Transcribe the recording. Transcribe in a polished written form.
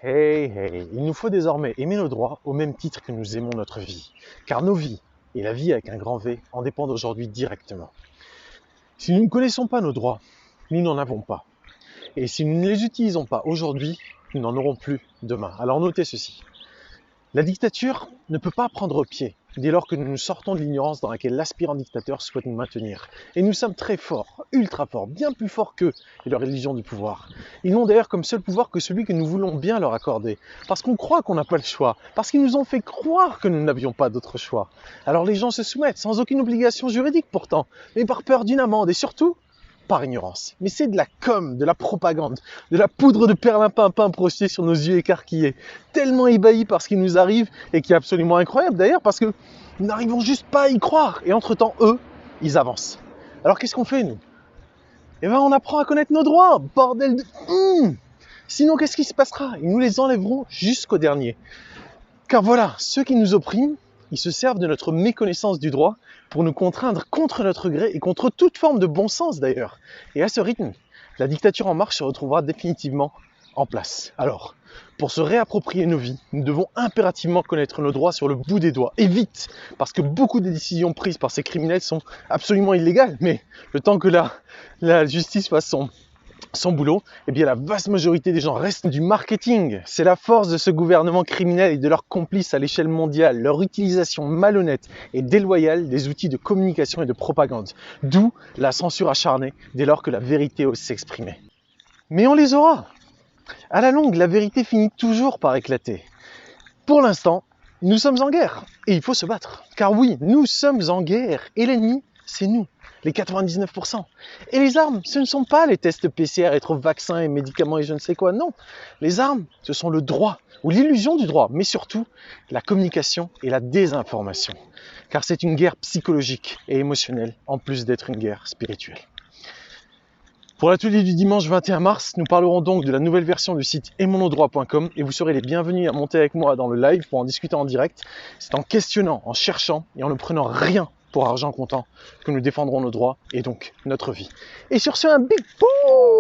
Hey, hey, il nous faut désormais aimer nos droits au même titre que nous aimons notre vie. Car nos vies, et la vie avec un grand V, en dépendent aujourd'hui directement. Si nous ne connaissons pas nos droits, nous n'en avons pas. Et si nous ne les utilisons pas aujourd'hui, nous n'en aurons plus demain. Alors notez ceci. La dictature ne peut pas prendre pied dès lors que nous nous sortons de l'ignorance dans laquelle l'aspirant dictateur souhaite nous maintenir. Et nous sommes très forts, ultra forts, bien plus forts qu'eux et leur illusion du pouvoir. Ils n'ont d'ailleurs comme seul pouvoir que celui que nous voulons bien leur accorder, parce qu'on croit qu'on n'a pas le choix, parce qu'ils nous ont fait croire que nous n'avions pas d'autre choix. Alors les gens se soumettent, sans aucune obligation juridique pourtant, mais par peur d'une amende et surtout par ignorance. Mais c'est de la com, de la propagande, de la poudre de perlimpinpin projetée sur nos yeux écarquillés, tellement ébahis par ce qui nous arrive et qui est absolument incroyable d'ailleurs parce que nous n'arrivons juste pas à y croire. Et entre-temps, eux, ils avancent. Alors qu'est-ce qu'on fait nous ? Eh bien on apprend à connaître nos droits, bordel de... Sinon qu'est-ce qui se passera ? Ils nous les enlèveront jusqu'au dernier. Car voilà, ceux qui nous oppriment, ils se servent de notre méconnaissance du droit pour nous contraindre contre notre gré et contre toute forme de bon sens d'ailleurs. Et à ce rythme, la dictature en marche se retrouvera définitivement en place. Alors, pour se réapproprier nos vies, nous devons impérativement connaître nos droits sur le bout des doigts, et vite, parce que beaucoup des décisions prises par ces criminels sont absolument illégales, mais le temps que la justice fasse son boulot, eh bien la vaste majorité des gens restent du marketing. C'est la force de ce gouvernement criminel et de leurs complices à l'échelle mondiale, leur utilisation malhonnête et déloyale des outils de communication et de propagande. D'où la censure acharnée dès lors que la vérité ose s'exprimer. Mais on les aura. À la longue, la vérité finit toujours par éclater. Pour l'instant, nous sommes en guerre et il faut se battre. Car oui, nous sommes en guerre et l'ennemi, c'est nous. Les 99%. Et les armes, ce ne sont pas les tests PCR, être vaccins et médicaments et je ne sais quoi, non. Les armes, ce sont le droit, ou l'illusion du droit, mais surtout la communication et la désinformation. Car c'est une guerre psychologique et émotionnelle, en plus d'être une guerre spirituelle. Pour l'atelier du dimanche 21 mars, nous parlerons donc de la nouvelle version du site etmonodroit.com et vous serez les bienvenus à monter avec moi dans le live pour en discuter en direct. C'est en questionnant, en cherchant et en ne prenant rien pour argent comptant que nous défendrons nos droits et donc notre vie. Et sur ce, un big boom!